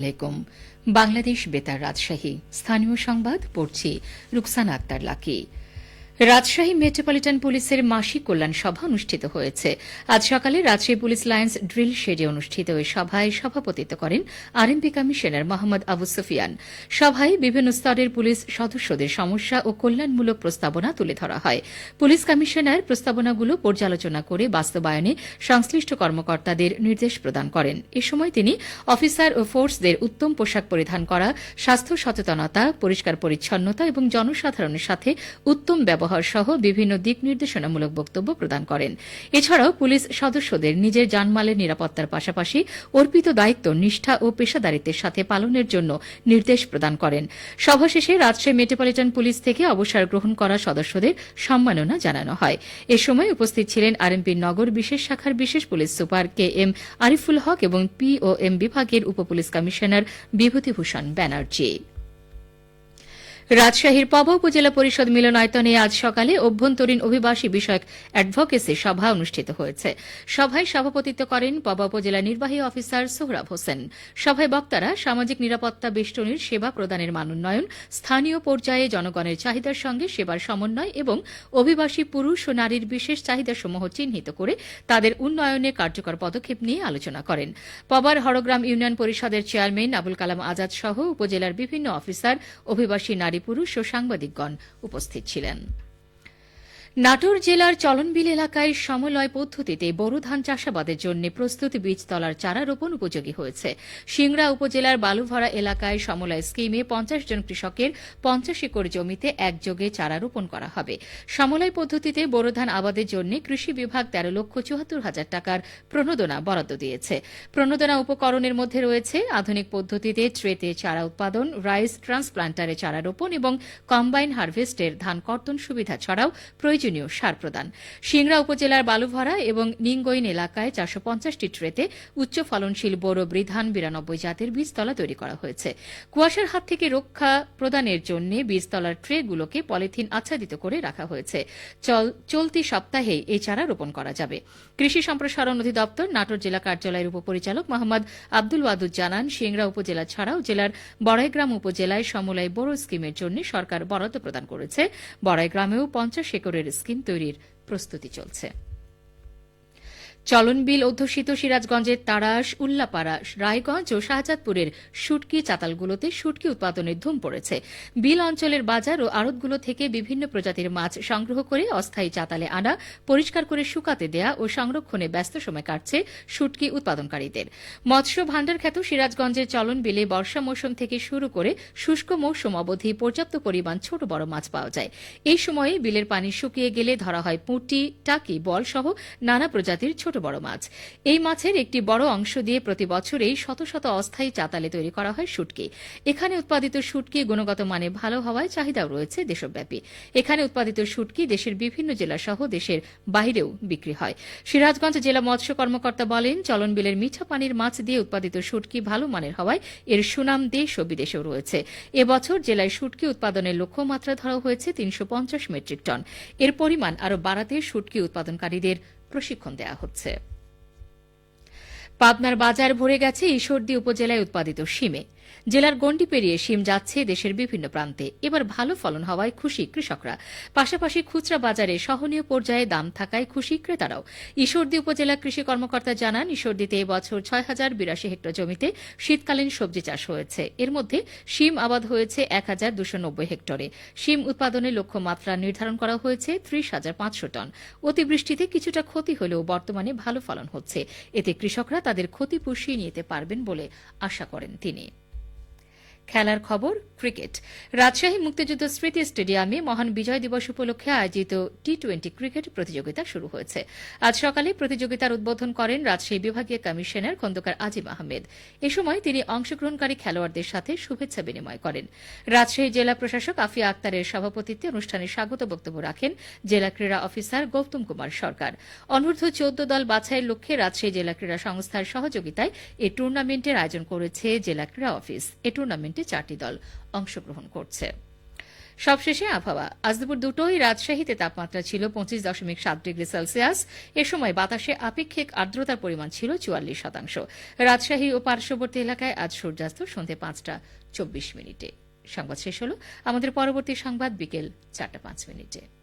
আলাইকুম। বাংলাদেশ বেতার রাজশাহী স্থানীয় সংবাদ পড়ছি রুকসানা আক্তার লাকি। রাজশাহী মেট্রোপলিটন পুলিশের মাসিক কল্যাণ সভা অনুষ্ঠিত হয়েছে। আজ সকালে রাজশাহী পুলিশ লাইন্স ড্রিল শেডে অনুষ্ঠিত ওই সভায় সভাপতিত্ব করেন আরএমপি কমিশনার মোহাম্মদ আবু সুফিয়ান। সভায় বিভিন্ন স্তরের পুলিশ সদস্যদের সমস্যা ও কল্যাণমূলক প্রস্তাবনা তুলে ধরা হয়। পুলিশ কমিশনার প্রস্তাবনাগুলো পর্যালোচনা করে বাস্তবায়নে সংশ্লিষ্ট কর্মকর্তাদের নির্দেশ প্রদান করেন। এ সময় তিনি অফিসার ও ফোর্সদের উত্তম পোশাক পরিধান করা, স্বাস্থ্য সচেতনতা, পরিষ্কার পরিচ্ছন্নতা এবং জনসাধারণের সাথে উত্তম ব্যবহার সহ বিভিন্ন দিক নির্দেশনামূলক বক্তব্য প্রদান করেন। এছাড়াও পুলিশ সদস্যদের নিজের জানমালের নিরাপত্তার পাশাপাশি অর্পিত দায়িত্ব নিষ্ঠা ও পেশাদারিত্বের সাথে পালনের জন্য নির্দেশ প্রদান করেন। সভা শেষে রাজশাহী মেট্রোপলিটন পুলিশ থেকে অবসর গ্রহণ করা সদস্যদের সম্মাননা জানানো হয়। এ সময় উপস্থিত ছিলেন আরএমপির নগর বিশেষ শাখার বিশেষ police super K M Ariful Haque এবং পিওএম বিভাগের উপপুলিশ কমিশনার বিভূতিভূষণ ব্যানার্জি। রাজশাহীর পবা উপজেলা পরিষদ মিলনায়তনে আজ সকালে অভ্যন্তরীণ অভিবাসী বিষয়ক অ্যাডভোকেসি সভা অনুষ্ঠিত হয়েছে। সভায় সভাপতিত্ব করেন পবা উপজেলা নির্বাহী অফিসার সোহরাব হোসেন। সভায় বক্তারা সামাজিক নিরাপত্তা বেষ্টনীর সেবা প্রদানের মান উন্নয়ন, স্থানীয় পর্যায়ে জনগণের চাহিদার সঙ্গে সেবার সমন্বয় এবং অভিবাসী পুরুষ ও নারীর বিশেষ চাহিদাসমূহ চিহ্নিত করে তাদের উন্নয়নে কার্যকর পদক্ষেপ নিয়ে আলোচনা করেন। পবার হরগ্রাম ইউনিয়ন পরিষদের চেয়ারম্যান আবুল কালাম আজাদ সহ উপজেলার বিভিন্ন অফিসার, অভিবাসী নারী পুরুষ ও সাংবাদিকগণ উপস্থিত ছিলেন। নাটোর জেলার চলনবিল এলাকায় সমলয় পদ্ধতিতে বোরো ধান চাষাবাদের জন্য প্রস্তুত বীজতলার চারা রোপণ উপযোগী হয়েছে। সিংড়া উপজেলার বালুভরা এলাকায় সমলয় স্কিমে ৫০ জন কৃষকের ৫০ একর জমিতে একযোগে চারা রোপণ করা হবে। সমলয় পদ্ধতিতে বোরো ধান আবাদের জন্য কৃষি বিভাগ ১৩,৭৪,০০০ টাকার প্রণোদনা বরাদ্দ দিয়েছে। প্রণোদনা উপকরণের মধ্যে রয়েছে আধুনিক পদ্ধতিতে ট্রেতে চারা উৎপাদন, রাইস ট্রান্সপ্লান্টারে চারা রোপণ এবং কম্বাইন হারভেস্টের ধান কর্তন সুবিধা ছাড়াও প্রয়োজনীয় সার প্রদান। সিংড়া উপজেলার বালুভরা এবং নিঙ্গইন এলাকায় ৪৫০টি ট্রেতে উচ্চ ফলনশীল বোরো বৃধান ৯২ জাতের বীজতলা তৈরি করা হয়েছে। কুয়াশার হাত থেকে রক্ষা প্রদানের জন্য বীজতলার ট্রেগুলোকে পলিথিন আচ্ছাদিত করে রাখা হয়েছে। চলতি সপ্তাহে এই চারা রোপণ করা যাবে। কৃষি সম্প্রসারণ অধিদপ্তর নাটোর জেলা কার্যালয়ের উপপরিচালক মোহাম্মদ আব্দুল ওয়াদুদ জানান, সিংড়া উপজেলা ছাড়াও জেলার বড়াইগ্রাম উপজেলায় সমলয় বোরো স্কিমের জন্য সরকার বরাদ্দ প্রদান করেছে। বড়াইগ্রামেও ৫০ একরের স্কিম তৈরির প্রস্তুতি চলছে। চলনবিল অধ্যুষিত সিরাজগঞ্জের তাড়াশ, উল্লাপাড়া, রায়গঞ্জ ও শাহজাদপুরের শুটকি চাতালগুলোতে শুটকি উৎপাদনের ধুম পড়েছে। বিল অঞ্চলের বাজার ও আড়তগুলো থেকে বিভিন্ন প্রজাতির মাছ সংগ্রহ করে অস্থায়ী চাতালে আনা, পরিষ্কার করে শুকাতে দেয়া ও সংরক্ষণে ব্যস্ত সময় কাটছে শুটকি উৎপাদনকারীদের। মৎস্য ভাণ্ডারখ্যাত সিরাজগঞ্জের চলনবিলে বর্ষা মৌসুম থেকে শুরু করে শুষ্ক মৌসুম অবধি পর্যাপ্ত পরিমাণ ছোট বড় মাছ পাওয়া যায়। এই সময়ে বিলের পানি শুকিয়ে গেলে ধরা হয় পুঁটি, টাকি, বল সহ নানা প্রজাতির ছোট বড় মাছ। এই মাছের একটি বড় অংশ দিয়ে প্রতি বছরেই শত শত অস্থায়ী চাতালে তৈরি করা হয় শুটকি। এখানে উৎপাদিত শুটকি গুণগত মানে ভালো হওয়ায় চাহিদাও রয়েছে দেশব্যাপী। এখানে উৎপাদিত শুটকি দেশের বিভিন্ন জেলা সহ দেশের বাইরেও বিক্রি হয়। সিরাজগঞ্জ জেলা মৎস্য কর্মকর্তা বলেন, চলনবিলের মিঠা পানির মাছ দিয়ে উৎপাদিত শুটকি ভালো মানের হওয়ায় এর সুনাম দেশ ও বিদেশেও রয়েছে। এবছর জেলায় শুটকি উৎপাদনের লক্ষ্যমাত্রা ধরা হয়েছে ৩৫০ মেট্রিক টন। এর পরিমাণ আরও বাড়াতে শুটকি উৎপাদনকারীদের প্রশিক্ষণ দেওয়া হচ্ছে। পাবনার বাজার ভরে গেছে ঈশ্বরদী উপজেলায় উৎপাদিত শিমে। জেলার গণ্ডি পেরিয়ে শিম যাচ্ছে দেশের বিভিন্ন প্রান্তে। এবার ভালো ফলন হওয়ায় খুশি কৃষকরা। পাশাপাশি খুচরা বাজারে সহনীয় পর্যায়ে দাম থাকায় খুশি ক্রেতারাও। ঈশ্বরদী উপজেলা কৃষি কর্মকর্তা জানান, ঈশ্বরদীতে এবছর ৬,০৮২ হেক্টর জমিতে শীতকালীন সবজি চাষ হয়েছে। এর মধ্যে শিম আবাদ হয়েছে ১,২৯০ হেক্টরে। শিম উৎপাদনের লক্ষ্যমাত্রা নির্ধারণ করা হয়েছে ৩০,৫০০ টন। অতিবৃষ্টিতে কিছুটা ক্ষতি হলেও বর্তমানে ভালো ফলন হচ্ছে। এতে কৃষকরা তাদের ক্ষতি পুষিয়ে নিতে পারবেন বলে আশা করেন তিনি। খেলার খবর, ক্রিকেট। রাজশাহী মুক্তিযুদ্ধ স্মৃতি স্টেডিয়ামে মহান বিজয় দিবস উপলক্ষে আয়োজিত টি-২০ ক্রিকেট প্রতিযোগিতা শুরু হয়েছে। আজ সকালে প্রতিযোগিতার উদ্বোধন করেন রাজশাহী বিভাগীয় কমিশনার খন্দকার আজিম আহমেদ। এ সময় তিনি অংশগ্রহণকারী খেলোয়াড়দের সাথে শুভেচ্ছা বিনিময় করেন। রাজশাহী জেলা প্রশাসক আফিয়া আক্তারের সভাপতিত্বে অনুষ্ঠানে স্বাগত বক্তব্য রাখেন জেলা ক্রীড়া অফিসার গৌতম কুমার সরকার। অনূর্ধ্ব ১৪ দল বাছাইয়ের লক্ষ্যে রাজশাহী জেলা ক্রীড়া সংস্থার সহযোগিতায় এই টুর্নামেন্টের আয়োজন করেছে জেলা ক্রীড়া অফিস। এই টুর্নামেন্টে ৪টি দল অংশগ্রহণ করছে। সবশেষে আবহাওয়া। আজ দুপুর 2টোয় রাজশাহীতে তাপমাত্রা ছিল 25.7 ডিগ্রি সেলসিয়াস। এ সময় বাতাসে আপেক্ষিক আর্দ্রতার পরিমাণ ছিল 44%। রাজশাহী ও পার্শ্ববর্তী এলাকায় আজ সূর্যাস্ত সন্ধ্যে 5:24। সংবাদ শেষ হল। আমাদের পরবর্তী সংবাদ বিকেল 4:05।